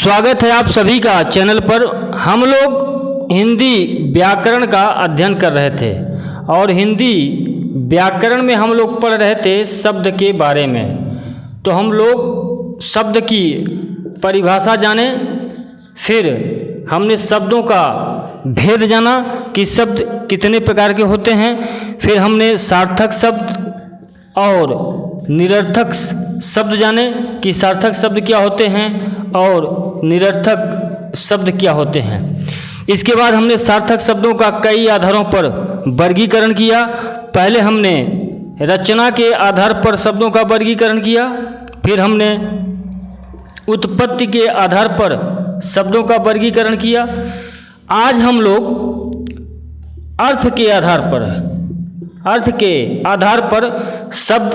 स्वागत है आप सभी का चैनल पर। हम लोग हिंदी व्याकरण का अध्ययन कर रहे थे और हिंदी व्याकरण में हम लोग पढ़ रहे थे शब्द के बारे में। तो हम लोग शब्द की परिभाषा जाने, फिर हमने शब्दों का भेद जाना कि शब्द कितने प्रकार के होते हैं, फिर हमने सार्थक शब्द और निरर्थक शब्द जाने कि सार्थक शब्द क्या होते हैं और निरर्थक शब्द क्या होते हैं। इसके बाद हमने सार्थक शब्दों का कई आधारों पर वर्गीकरण किया। पहले हमने रचना के आधार पर शब्दों का वर्गीकरण किया, फिर हमने उत्पत्ति के आधार पर शब्दों का वर्गीकरण किया। आज हम लोग अर्थ के आधार पर शब्द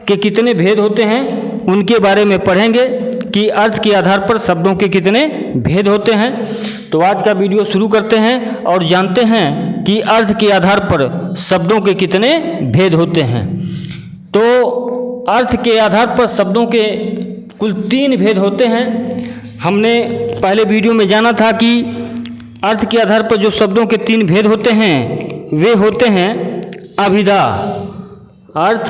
के कितने भेद होते हैं उनके बारे में पढ़ेंगे कि अर्थ के आधार पर शब्दों के कितने भेद होते हैं। तो आज का वीडियो शुरू करते हैं और जानते हैं कि अर्थ के आधार पर शब्दों के कितने भेद होते हैं। तो अर्थ के आधार पर शब्दों के कुल 3 भेद होते हैं। हमने पहले वीडियो में जाना था कि अर्थ के आधार पर जो शब्दों के 3 भेद होते हैं वे होते हैं अभिधा, अर्थ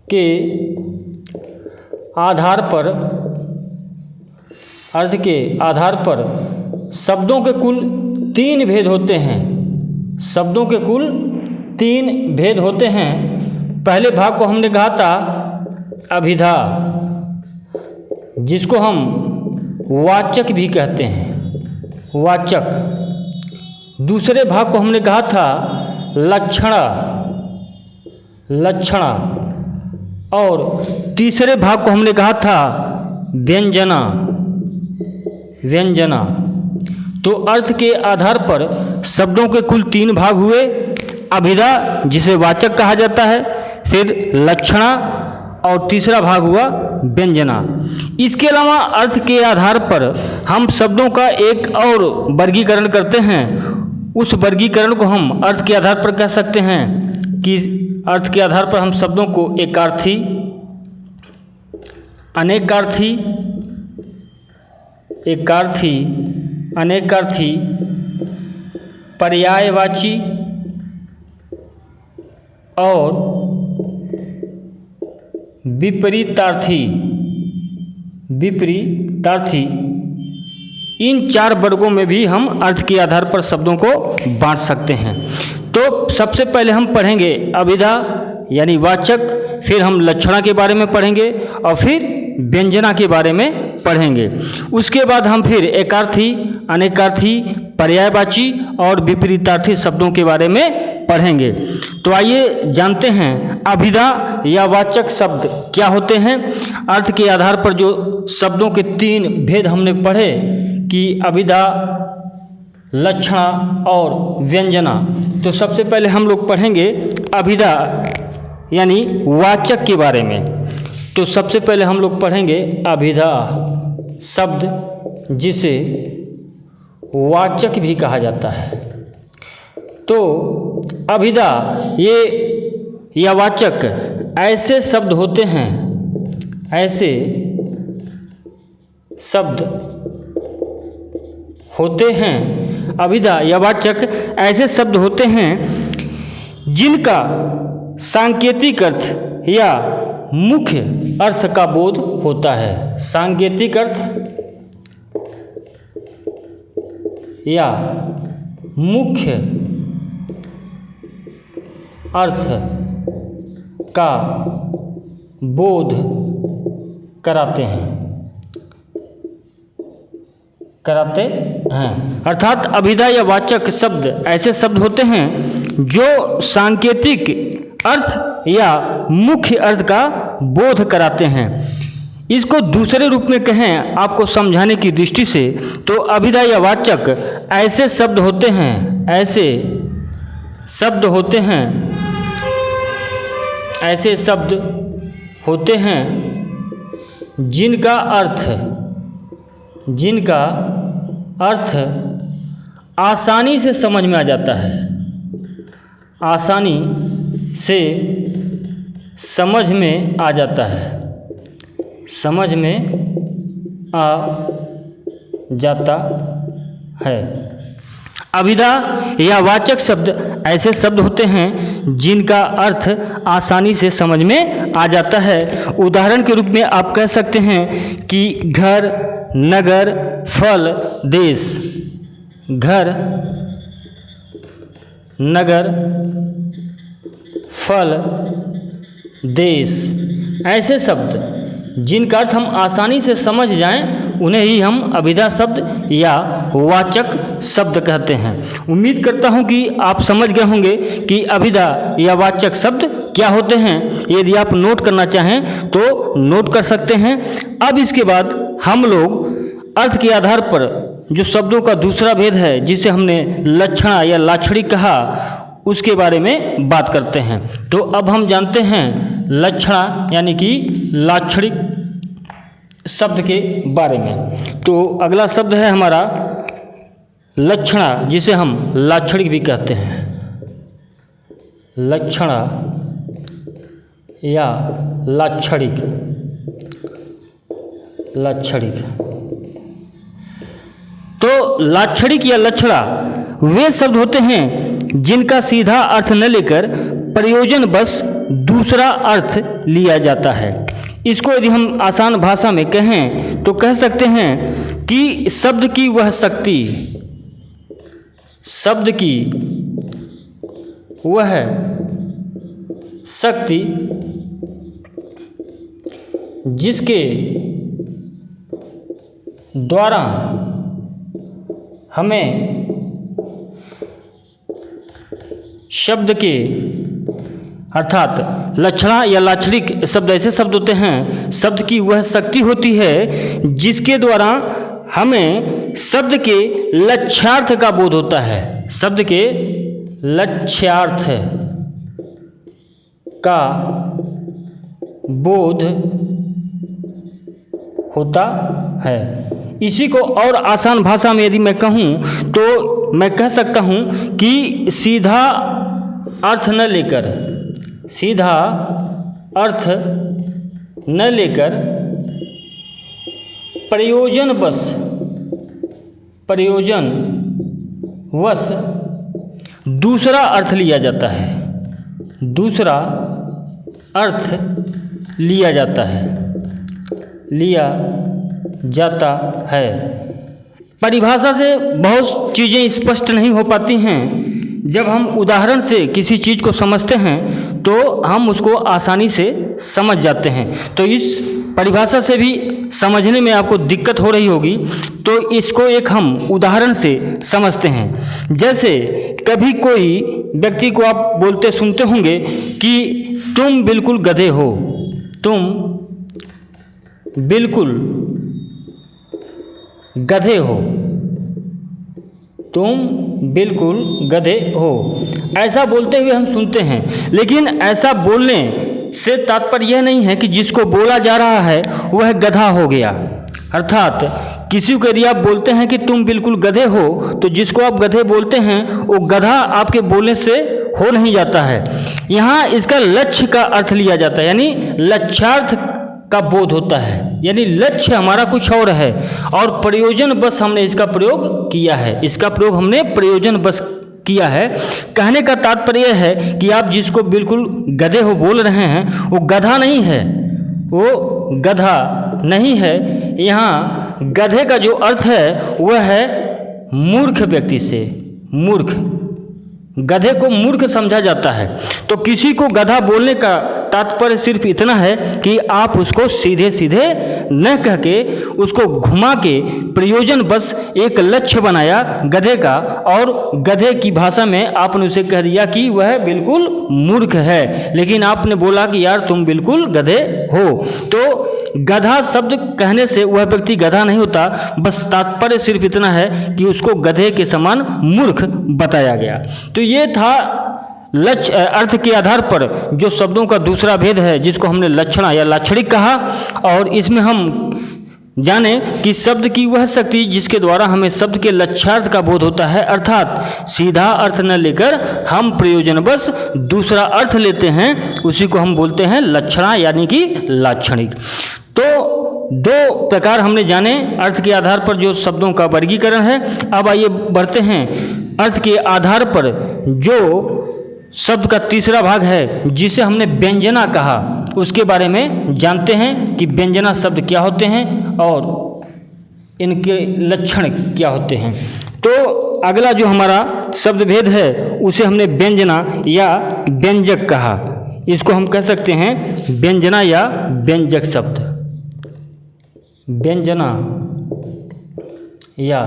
के आधार पर शब्दों के कुल 3 भेद होते हैं। शब्दों के कुल 3 भेद होते हैं। पहले भाग को हमने कहा था अभिधा, जिसको हम वाचक भी कहते हैं, वाचक। दूसरे भाग को हमने कहा था लक्षणा, और तीसरे भाग को हमने कहा था व्यंजना। तो अर्थ के आधार पर शब्दों के कुल 3 भाग हुए। अभिधा, जिसे वाचक कहा जाता है, फिर लक्षणा और तीसरा भाग हुआ व्यंजना। इसके अलावा अर्थ के आधार पर हम शब्दों का एक और वर्गीकरण करते हैं। उस वर्गीकरण को हम अर्थ के आधार पर कह सकते हैं कि अर्थ के आधार पर हम शब्दों को एकार्थी, अनेकार्थी, पर्यायवाची और विपरीतार्थी, इन 4 वर्गों में भी हम अर्थ के आधार पर शब्दों को बांट सकते हैं। तो सबसे पहले हम पढ़ेंगे अभिधा यानी वाचक, फिर हम लक्षणा के बारे में पढ़ेंगे और फिर व्यंजना के बारे में पढ़ेंगे। उसके बाद हम फिर एकार्थी, अनेकार्थी, पर्यायवाची और विपरीतार्थी शब्दों के बारे में पढ़ेंगे। तो आइए जानते हैं अभिधा या वाचक शब्द क्या होते हैं। अर्थ के आधार पर जो शब्दों के 3 भेद हमने पढ़े कि अभिधा, लक्षणा और व्यंजना। तो सबसे पहले हम लोग पढ़ेंगे अभिधा यानी वाचक के बारे में। तो सबसे पहले हम लोग पढ़ेंगे अभिधा शब्द, जिसे वाचक भी कहा जाता है। तो अभिधा या वाचक ऐसे शब्द होते हैं, अभिधा या वाचक ऐसे शब्द होते हैं जिनका सांकेतिक अर्थ या मुख्य अर्थ का बोध होता है। सांकेतिक अर्थ या मुख्य अर्थ का बोध कराते हैं। अर्थात अभिधा या वाचक शब्द ऐसे शब्द होते हैं जो सांकेतिक अर्थ या मुख्य अर्थ का बोध कराते हैं। इसको दूसरे रूप में कहें आपको समझाने की दृष्टि से, तो अभिधा या वाचक ऐसे शब्द होते हैं जिनका अर्थ आसानी से समझ में आ जाता है, समझ में आ जाता है। अभिधा या वाचक शब्द ऐसे शब्द होते हैं जिनका अर्थ आसानी से समझ में आ जाता है। उदाहरण के रूप में आप कह सकते हैं कि घर, नगर, फल, देश। घर, नगर, फल, देश, ऐसे शब्द जिनका अर्थ हम आसानी से समझ जाएं उन्हें ही हम अभिधा शब्द या वाचक शब्द कहते हैं। उम्मीद करता हूं कि आप समझ गए होंगे कि अभिधा या वाचक शब्द क्या होते हैं। यदि आप नोट करना चाहें तो नोट कर सकते हैं। अब इसके बाद हम लोग अर्थ के आधार पर जो शब्दों का दूसरा भेद है, जिसे हमने लक्षणा या लाक्षणिक कहा, उसके बारे में बात करते हैं। तो अब हम जानते हैं लक्षणा यानी कि लाक्षणिक शब्द के बारे में। तो अगला शब्द है हमारा लक्षणा, जिसे हम लाक्षणिक भी कहते हैं। लक्षणा या लाक्षणिक। तो लाक्षणिक या लक्षणा वे शब्द होते हैं जिनका सीधा अर्थ न लेकर प्रयोजन बस दूसरा अर्थ लिया जाता है। इसको यदि हम आसान भाषा में कहें तो कह सकते हैं कि शब्द की वह शक्ति, शब्द की वह शक्ति जिसके द्वारा हमें शब्द के अर्थात लक्षणा या लाक्षणिक शब्द ऐसे शब्द होते हैं, शब्द की वह शक्ति होती है जिसके द्वारा हमें शब्द के लक्ष्यार्थ का बोध होता है। शब्द के लक्ष्यार्थ का बोध होता है। इसी को और आसान भाषा में यदि मैं कहूँ तो मैं कह सकता हूँ कि सीधा अर्थ न लेकर, सीधा अर्थ न लेकर प्रयोजन वश दूसरा अर्थ लिया जाता है। दूसरा अर्थ लिया जाता है। परिभाषा से बहुत चीज़ें स्पष्ट नहीं हो पाती हैं। जब हम उदाहरण से किसी चीज़ को समझते हैं तो हम उसको आसानी से समझ जाते हैं। तो इस परिभाषा से भी समझने में आपको दिक्कत हो रही होगी, तो इसको एक हम उदाहरण से समझते हैं। जैसे कभी कोई व्यक्ति को आप बोलते सुनते होंगे कि तुम बिल्कुल गधे हो, तुम बिल्कुल गधे हो, तुम बिल्कुल गधे हो, ऐसा बोलते हुए हम सुनते हैं। लेकिन ऐसा बोलने से तात्पर्य यह नहीं है कि जिसको बोला जा रहा है वह गधा हो गया। अर्थात किसी को यदि आप बोलते हैं कि तुम बिल्कुल गधे हो, तो जिसको आप गधे बोलते हैं वो गधा आपके बोलने से हो नहीं जाता है। यहाँ इसका लक्ष्य का अर्थ लिया जाता है, यानी लक्ष्यार्थ का बोध होता है, यानी लक्ष्य हमारा कुछ और है और प्रयोजन बस हमने इसका प्रयोग किया है। इसका प्रयोग हमने प्रयोजन बस किया है। कहने का तात्पर्य है कि आप जिसको बिल्कुल गधे हो बोल रहे हैं वो गधा नहीं है, वो गधा नहीं है। यहाँ गधे का जो अर्थ है वह है मूर्ख व्यक्ति से, मूर्ख, गधे को मूर्ख समझा जाता है। तो किसी को गधा बोलने का तात्पर्य सिर्फ इतना है कि आप उसको सीधे सीधे न कह के उसको घुमा के प्रयोजन बस एक लक्ष्य बनाया गधे का, और गधे की भाषा में आपने उसे कह दिया कि वह बिल्कुल मूर्ख है, लेकिन आपने बोला कि यार तुम बिल्कुल गधे हो। तो गधा शब्द कहने से वह व्यक्ति गधा नहीं होता, बस तात्पर्य सिर्फ इतना है कि उसको गधे के समान मूर्ख बताया गया। तो ये था लक्ष्य अर्थ के आधार पर जो शब्दों का दूसरा भेद है, जिसको हमने लक्षणा या लाक्षणिक कहा। और इसमें हम जाने कि शब्द की वह शक्ति जिसके द्वारा हमें शब्द के लक्ष्यार्थ का बोध होता है, अर्थात सीधा अर्थ न लेकर हम प्रयोजनवश दूसरा अर्थ लेते हैं, उसी को हम बोलते हैं लक्षणा यानी कि लाक्षणिक। तो दो प्रकार हमने जाने अर्थ के आधार पर जो शब्दों का वर्गीकरण है। अब आइए बढ़ते हैं अर्थ के आधार पर जो शब्द का तीसरा भाग है जिसे हमने व्यंजना कहा, उसके बारे में जानते हैं कि व्यंजना शब्द क्या होते हैं और इनके लक्षण क्या होते हैं। तो अगला जो हमारा शब्द भेद है उसे हमने व्यंजना या व्यंजक कहा। इसको हम कह सकते हैं व्यंजना या व्यंजक शब्द। व्यंजना या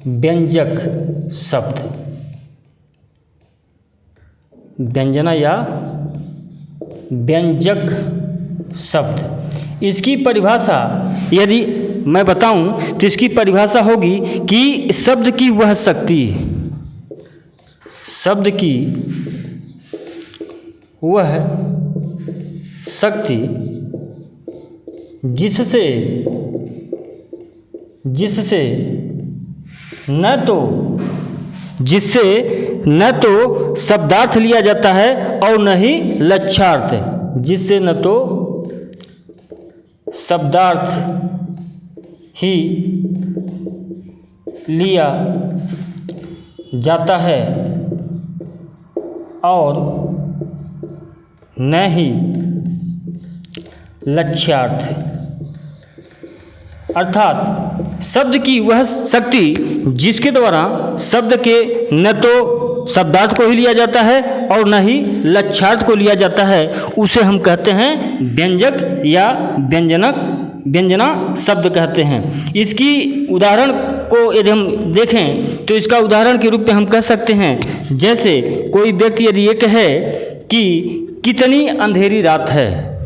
व्यंजक शब्द, व्यंजना या व्यंजक शब्द। इसकी परिभाषा यदि मैं बताऊं तो इसकी परिभाषा होगी कि शब्द की वह शक्ति, शब्द की वह शक्ति जिससे न तो शब्दार्थ लिया जाता है और न ही लक्ष्यार्थ, जिससे न तो शब्दार्थ ही लिया जाता है और न ही लक्ष्यार्थ। अर्थात शब्द की वह शक्ति जिसके द्वारा शब्द के न तो शब्दार्थ को ही लिया जाता है और न ही लक्ष्यार्थ को लिया जाता है, उसे हम कहते हैं व्यंजक या व्यंजना शब्द कहते हैं। इसकी उदाहरण को यदि हम देखें तो इसका उदाहरण के रूप में हम कह सकते हैं, जैसे कोई व्यक्ति यदि ये कहे कि कितनी अंधेरी रात है,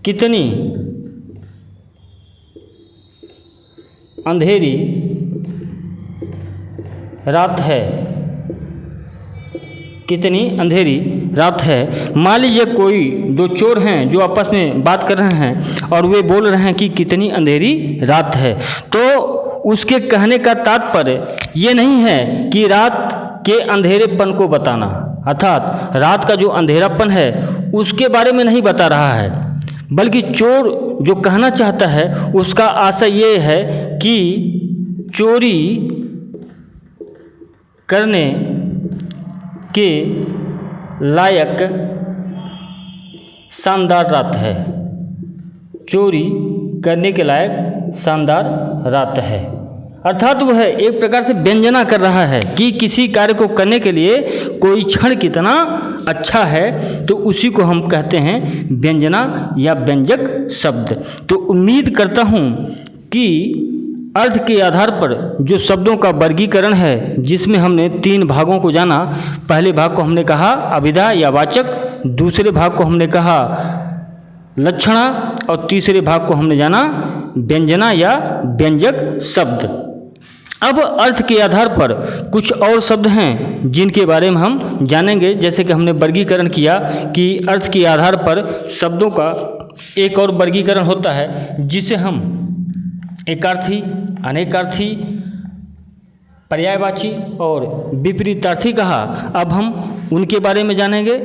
कितनी अंधेरी रात है, कितनी अंधेरी रात है। मान लीजिए कोई दो चोर हैं जो आपस में बात कर रहे हैं और वे बोल रहे हैं कि कितनी अंधेरी रात है, तो उसके कहने का तात्पर्य ये नहीं है कि रात के अंधेरेपन को बताना, अर्थात रात का जो अंधेरापन है उसके बारे में नहीं बता रहा है, बल्कि चोर जो कहना चाहता है उसका आशय ये है कि चोरी करने के लायक शानदार रात है, चोरी करने के लायक शानदार रात है। अर्थात वह एक प्रकार से व्यंजना कर रहा है कि किसी कार्य को करने के लिए कोई क्षण कितना अच्छा है, तो उसी को हम कहते हैं व्यंजना या व्यंजक शब्द। तो उम्मीद करता हूँ कि अर्थ के आधार पर जो शब्दों का वर्गीकरण है, जिसमें हमने 3 भागों को जाना। पहले भाग को हमने कहा अभिधा या वाचक, दूसरे भाग को हमने कहा लक्षणा और तीसरे भाग को हमने जाना व्यंजना या व्यंजक शब्द। अब अर्थ के आधार पर कुछ और शब्द हैं जिनके बारे में हम जानेंगे। जैसे कि हमने वर्गीकरण किया कि अर्थ के आधार पर शब्दों का एक और वर्गीकरण होता है जिसे हम एकार्थी, अनेकार्थी, पर्यायवाची और विपरीतार्थी कहा। अब हम उनके बारे में जानेंगे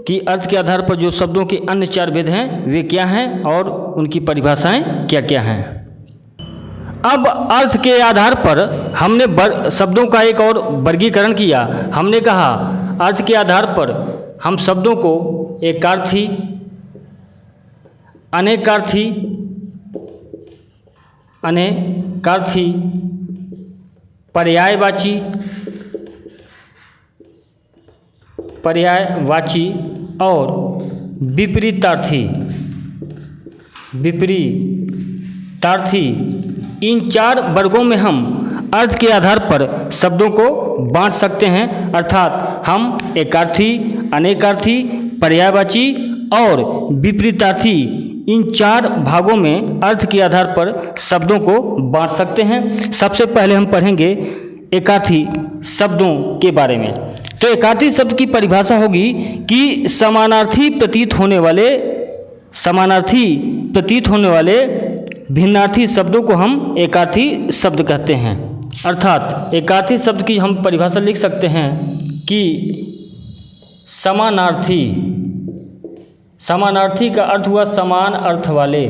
कि अर्थ के आधार पर जो शब्दों के अन्य 4 भेद हैं वे क्या हैं और उनकी परिभाषाएं क्या क्या हैं। अब अर्थ के आधार पर हमने शब्दों का एक और वर्गीकरण किया। हमने कहा अर्थ के आधार पर हम शब्दों को एकार्थी, अनेकार्थी, पर्यायवाची और विपरीतार्थी इन 4 वर्गों में हम अर्थ के आधार पर शब्दों को बांट सकते हैं। अर्थात हम एकार्थी, अनेकार्थी, पर्यायवाची और विपरीतार्थी इन 4 भागों में अर्थ के आधार पर शब्दों को बांट सकते हैं। सबसे पहले हम पढ़ेंगे एकार्थी शब्दों के बारे में। तो एकार्थी शब्द की परिभाषा होगी कि समानार्थी प्रतीत होने वाले भिन्नार्थी शब्दों को हम एकार्थी शब्द कहते हैं। अर्थात एकार्थी शब्द की हम परिभाषा लिख सकते हैं कि समानार्थी समानार्थी का अर्थ हुआ समान अर्थ वाले,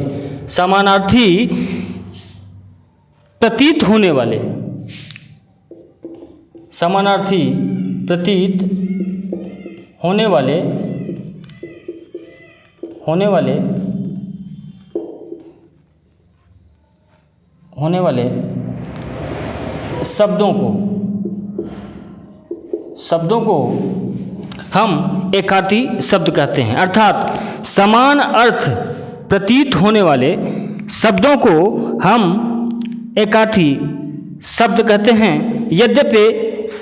समानार्थी प्रतीत होने वाले, समानार्थी प्रतीत होने वाले शब्दों को हम एकार्थी शब्द कहते हैं। अर्थात समान अर्थ प्रतीत होने वाले शब्दों को हम एकार्थी शब्द कहते हैं, यद्यपि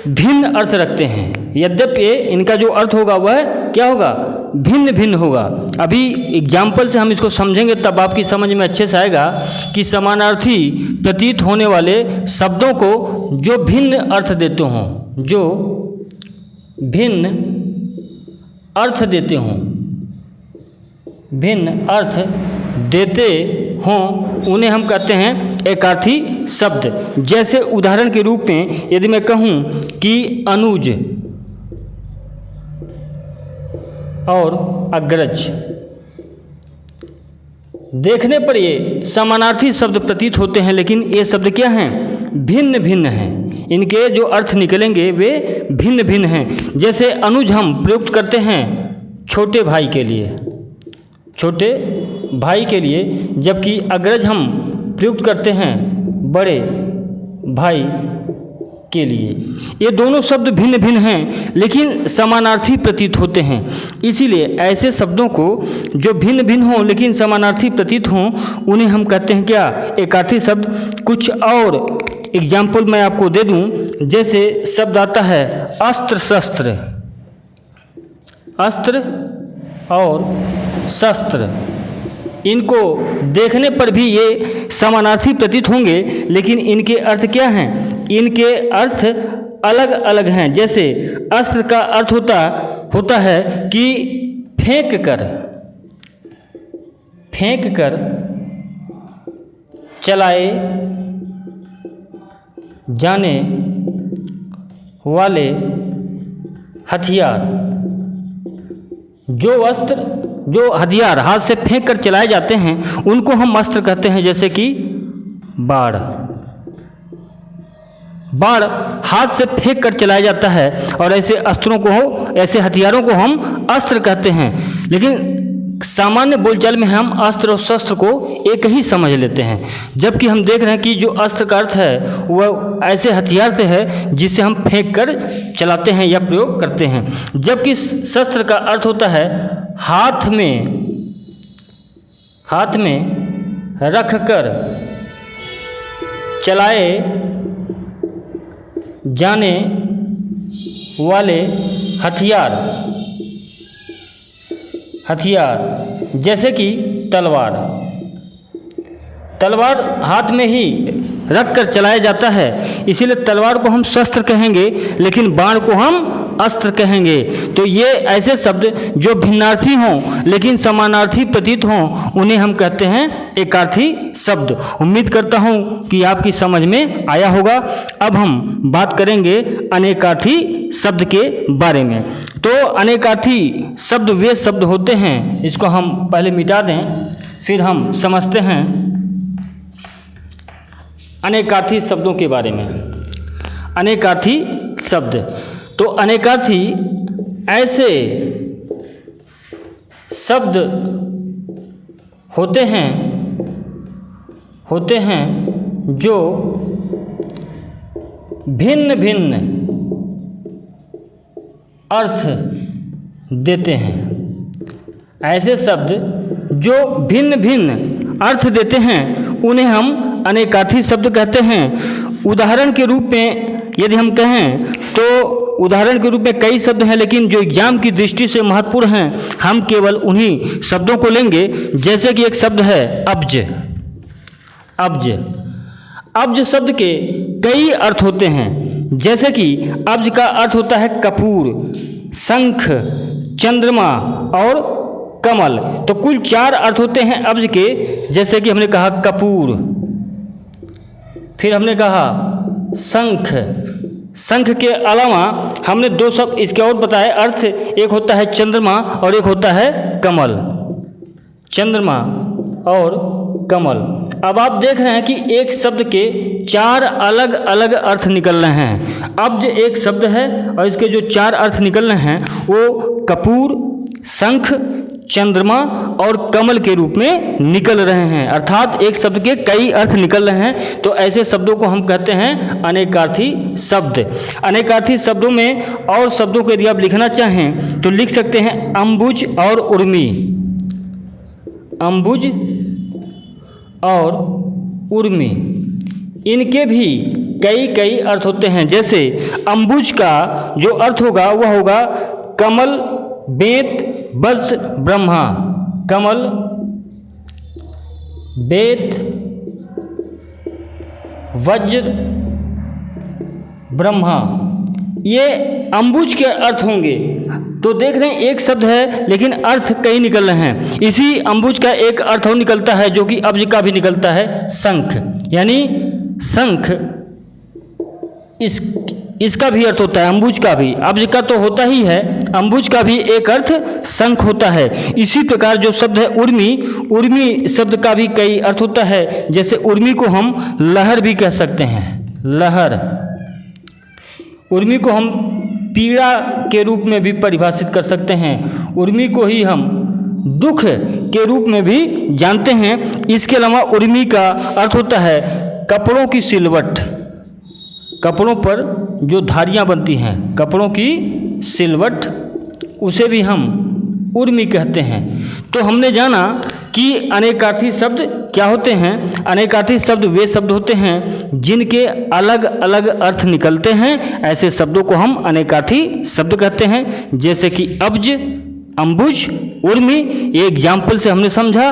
भिन्न अर्थ रखते हैं। यद्यपि इनका जो अर्थ होगा वह क्या होगा, भिन्न भिन्न होगा। अभी एग्जाम्पल से हम इसको समझेंगे तब आपकी समझ में अच्छे से आएगा कि समानार्थी प्रतीत होने वाले शब्दों को जो भिन्न अर्थ देते हों, जो भिन्न अर्थ देते हों, भिन्न अर्थ देते हों, उन्हें हम कहते हैं एकार्थी शब्द। जैसे उदाहरण के रूप में यदि मैं कहूँ कि अनुज और अग्रज, देखने पर ये समानार्थी शब्द प्रतीत होते हैं, लेकिन ये शब्द क्या हैं, भिन्न भिन्न हैं। इनके जो अर्थ निकलेंगे वे भिन्न भिन्न हैं। जैसे अनुज हम प्रयुक्त करते हैं छोटे भाई के लिए, छोटे भाई के लिए, जबकि अग्रज हम प्रयुक्त करते हैं बड़े भाई के लिए। ये दोनों शब्द भिन्न भिन्न हैं लेकिन समानार्थी प्रतीत होते हैं। इसीलिए ऐसे शब्दों को जो भिन्न भिन्न हों लेकिन समानार्थी प्रतीत हों, उन्हें हम कहते हैं क्या, एकार्थी शब्द। कुछ और एग्जाम्पल मैं आपको दे दूं। जैसे शब्द आता है अस्त्र शस्त्र, अस्त्र और शस्त्र, इनको देखने पर भी ये समानार्थी प्रतीत होंगे लेकिन इनके अर्थ क्या हैं, इनके अर्थ अलग अलग हैं। जैसे अस्त्र का अर्थ होता है कि फेंक कर चलाए जाने वाले हथियार। जो हथियार हाथ से फेंक कर चलाए जाते हैं उनको हम अस्त्र कहते हैं। जैसे कि बाण हाथ से फेंक कर चलाया जाता है और ऐसे अस्त्रों को, ऐसे हथियारों को हम अस्त्र कहते हैं। लेकिन सामान्य बोलचाल में हम अस्त्र और शस्त्र को एक ही समझ लेते हैं, जबकि हम देख रहे हैं कि जो अस्त्र का अर्थ है वह ऐसे हथियार से है जिसे हम फेंक कर चलाते हैं या प्रयोग करते हैं। जबकि शस्त्र का अर्थ होता है हाथ में रख कर चलाए जाने वाले हथियार। जैसे कि तलवार हाथ में ही रख कर चलाया जाता है, इसीलिए तलवार को हम शस्त्र कहेंगे लेकिन बाण को हम अस्त्र कहेंगे। तो ये ऐसे शब्द जो भिन्नार्थी हों लेकिन समानार्थी प्रतीत हों, उन्हें हम कहते हैं एकार्थी शब्द। उम्मीद करता हूँ कि आपकी समझ में आया होगा। अब हम बात करेंगे अनेकार्थी शब्द के बारे में। तो अनेकार्थी शब्द वे शब्द होते हैं, इसको हम पहले मिटा दें फिर हम समझते हैं अनेकार्थी शब्दों के बारे में। अनेकार्थी शब्द, तो अनेकार्थी ऐसे शब्द होते हैं जो भिन्न भिन्न अर्थ देते हैं। ऐसे शब्द जो भिन्न भिन्न अर्थ देते हैं उन्हें हम अनेकार्थी शब्द कहते हैं। उदाहरण के रूप में यदि हम कहें तो उदाहरण के रूप में कई शब्द हैं, लेकिन जो एग्जाम की दृष्टि से महत्वपूर्ण हैं हम केवल उन्हीं शब्दों को लेंगे। जैसे कि एक शब्द है अब्ज। अब्ज शब्द के कई अर्थ होते हैं। जैसे कि अब्ज का अर्थ होता है कपूर, शंख, चंद्रमा और कमल। तो कुल 4 अर्थ होते हैं अब्ज के। जैसे कि हमने कहा कपूर, फिर हमने कहा शंख के अलावा हमने 2 शब्द इसके और बताए अर्थ, एक होता है चंद्रमा और एक होता है कमल। चंद्रमा और कमल। अब आप देख रहे हैं कि एक शब्द के 4 अलग अलग अर्थ निकल रहे हैं। अब जो एक शब्द है और इसके जो 4 अर्थ निकल रहे हैं वो कपूर, शंख, चंद्रमा और कमल के रूप में निकल रहे हैं, अर्थात एक शब्द के कई अर्थ निकल रहे हैं। तो ऐसे शब्दों को हम कहते हैं अनेकार्थी शब्द। अनेकार्थी शब्दों में और शब्दों को यदि आप लिखना चाहें तो लिख सकते हैं अम्बुज और उर्मी। अम्बुज और उर्मी, इनके भी कई कई अर्थ होते हैं। जैसे अम्बुज का जो अर्थ होगा वह होगा कमल, बेत, वज्र, ब्रह्मा। कमल, बेत, वज्र, ब्रह्मा, ये अम्बुज के अर्थ होंगे। तो देख रहे हैं एक शब्द है लेकिन अर्थ कई निकल रहे हैं। इसी अम्बुज का एक अर्थ और निकलता है जो कि अब्ज का भी निकलता है, शंख। यानी शंख इसका भी अर्थ होता है, अम्बुज का भी। अब्ज का तो होता ही है, अम्बुज का भी एक अर्थ शंख होता है। इसी प्रकार जो शब्द है उर्मी, उर्मी शब्द का भी कई अर्थ होता है। जैसे उर्मी को हम लहर भी कह सकते हैं, लहर। उर्मी को हम पीड़ा के रूप में भी परिभाषित कर सकते हैं। उर्मी को ही हम दुख के रूप में भी जानते हैं। इसके अलावा उर्मी का अर्थ होता है कपड़ों की सिलवट। कपड़ों पर जो धारियाँ बनती हैं, कपड़ों की सिलवट, उसे भी हम उर्मी कहते हैं। तो हमने जाना कि अनेकार्थी शब्द क्या होते हैं। अनेकार्थी शब्द वे शब्द होते हैं जिनके अलग अलग अर्थ निकलते हैं। ऐसे शब्दों को हम अनेकार्थी शब्द कहते हैं। जैसे कि अब्ज, अम्बुज, उर्मी, ये एग्जाम्पल से हमने समझा।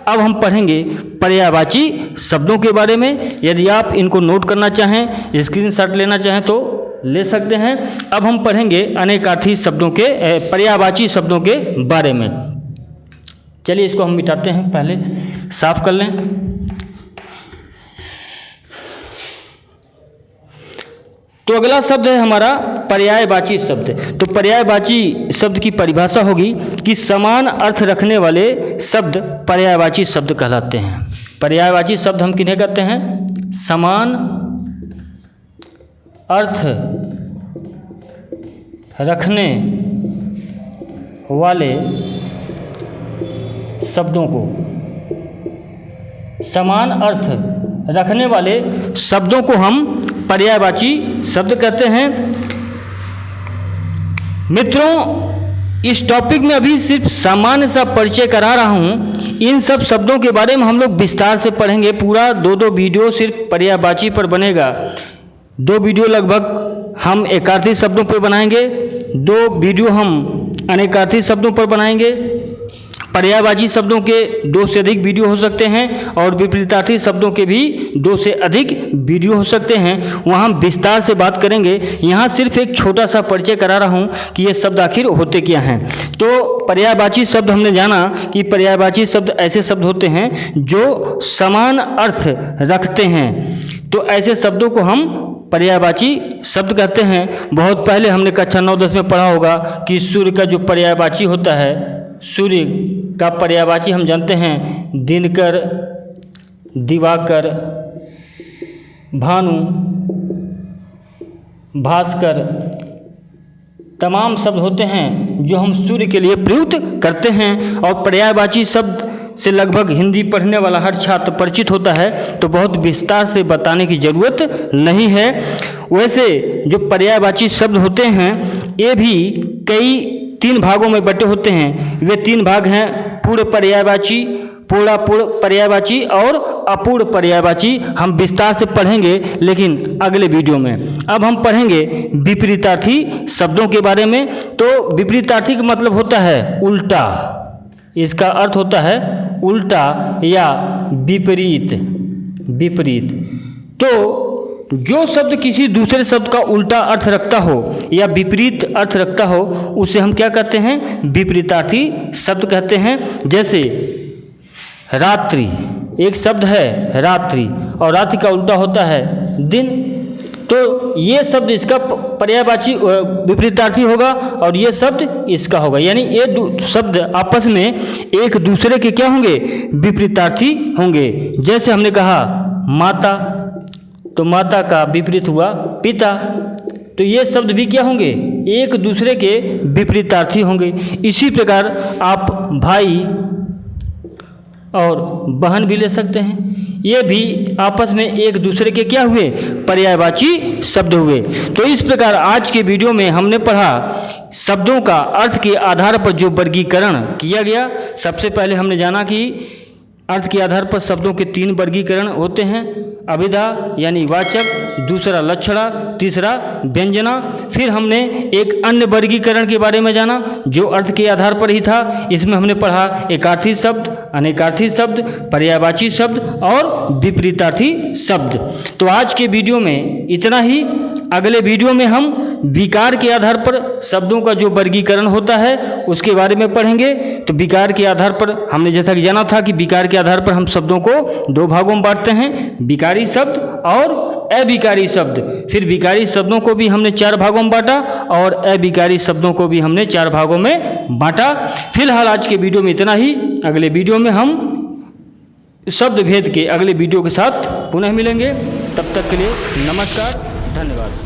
अब हम पढ़ेंगे पर्यायवाची शब्दों के बारे में। यदि आप इनको नोट करना चाहें, स्क्रीनशॉट लेना चाहें तो ले सकते हैं। अब हम पढ़ेंगे अनेकार्थी शब्दों के पर्यायवाची शब्दों के बारे में। चलिए इसको हम मिटाते हैं, पहले साफ कर लें। तो अगला शब्द है हमारा पर्यायवाची शब्द। तो पर्यायवाची शब्द की परिभाषा होगी कि समान अर्थ रखने वाले शब्द पर्यायवाची शब्द कहलाते हैं। पर्यायवाची शब्द हम किन्हें कहते हैं? समान अर्थ रखने वाले शब्दों को, समान अर्थ रखने वाले शब्दों को हम पर्यायवाची शब्द कहते हैं। मित्रों, इस टॉपिक में अभी सिर्फ सामान्य सा परिचय करा रहा हूँ। इन सब शब्दों के बारे में हम लोग विस्तार से पढ़ेंगे। पूरा 2 वीडियो सिर्फ पर्यायवाची पर बनेगा। 2 वीडियो लगभग हम एकार्थी शब्दों पर बनाएंगे, 2 वीडियो हम अनेकार्थी शब्दों पर बनाएंगे। पर्यायवाची शब्दों के 2 से अधिक वीडियो हो सकते हैं और विपरीतार्थी शब्दों के भी 2 से अधिक वीडियो हो सकते हैं। वहाँ हम विस्तार से बात करेंगे। यहाँ सिर्फ एक छोटा सा परिचय करा रहा हूँ कि ये शब्द आखिर होते क्या हैं। तो पर्यायवाची शब्द हमने जाना कि पर्यायवाची शब्द ऐसे शब्द होते हैं जो समान अर्थ रखते हैं। तो ऐसे शब्दों को हम पर्यायवाची शब्द कहते हैं। बहुत पहले हमने कक्षा 9-10 में पढ़ा होगा कि सूर्य का जो पर्यायवाची होता है, सूर्य का पर्यायवाची हम जानते हैं दिनकर, दिवाकर, भानु, भास्कर, तमाम शब्द होते हैं जो हम सूर्य के लिए प्रयुक्त करते हैं। और पर्यायवाची शब्द से लगभग हिंदी पढ़ने वाला हर छात्र परिचित होता है, तो बहुत विस्तार से बताने की ज़रूरत नहीं है। वैसे जो पर्यायवाची शब्द होते हैं ये भी कई 3 भागों में बटे होते हैं। वे 3 भाग हैं पूर्ण पर्यायवाची, पूर्णापूर्ण पर्यायवाची और अपूर्ण पर्यायवाची। हम विस्तार से पढ़ेंगे लेकिन अगले वीडियो में। अब हम पढ़ेंगे विपरीतार्थी शब्दों के बारे में। तो विपरीतार्थी का मतलब होता है उल्टा, इसका अर्थ होता है उल्टा या विपरीत। विपरीत तो जो शब्द किसी दूसरे शब्द का उल्टा अर्थ रखता हो या विपरीत अर्थ रखता हो उसे हम क्या कहते हैं? विपरीतार्थी शब्द कहते हैं। जैसे रात्रि, एक शब्द है रात्रि, और रात्रि का उल्टा होता है दिन। तो ये शब्द इसका पर्यायवाची विपरीतार्थी होगा और ये शब्द इसका होगा, यानी ये शब्द आपस में एक दूसरे के क्या होंगे, विपरीतार्थी होंगे। जैसे हमने कहा माता, तो माता का विपरीत हुआ पिता, तो ये शब्द भी क्या होंगे, एक दूसरे के विपरीतार्थी होंगे। इसी प्रकार आप भाई और बहन भी ले सकते हैं, ये भी आपस में एक दूसरे के क्या हुए, पर्यायवाची शब्द हुए। तो इस प्रकार आज के वीडियो में हमने पढ़ा शब्दों का अर्थ के आधार पर जो वर्गीकरण किया गया। सबसे पहले हमने जाना कि अर्थ के आधार पर शब्दों के 3 वर्गीकरण होते हैं, अभिधा यानी वाचक, दूसरा लक्षणा, तीसरा व्यंजना। फिर हमने एक अन्य वर्गीकरण के बारे में जाना जो अर्थ के आधार पर ही था। इसमें हमने पढ़ा एकार्थी शब्द, अनेकार्थी शब्द, पर्यायवाची शब्द और विपरीतार्थी शब्द। तो आज के वीडियो में इतना ही। अगले वीडियो में हम विकार के आधार पर शब्दों का जो वर्गीकरण होता है उसके बारे में पढ़ेंगे। तो विकार के आधार पर हमने जैसा कि जाना था कि विकार के आधार पर हम शब्दों को 2 भागों में बांटते हैं, विकारी शब्द और अविकारी शब्द। फिर विकारी शब्दों को भी हमने 4 भागों में बांटा और अविकारी शब्दों को भी हमने 4 भागों में बांटा। फिलहाल आज के वीडियो में इतना ही। अगले वीडियो में हम शब्द भेद के अगले वीडियो के साथ पुनः मिलेंगे। तब तक के लिए नमस्कार, धन्यवाद।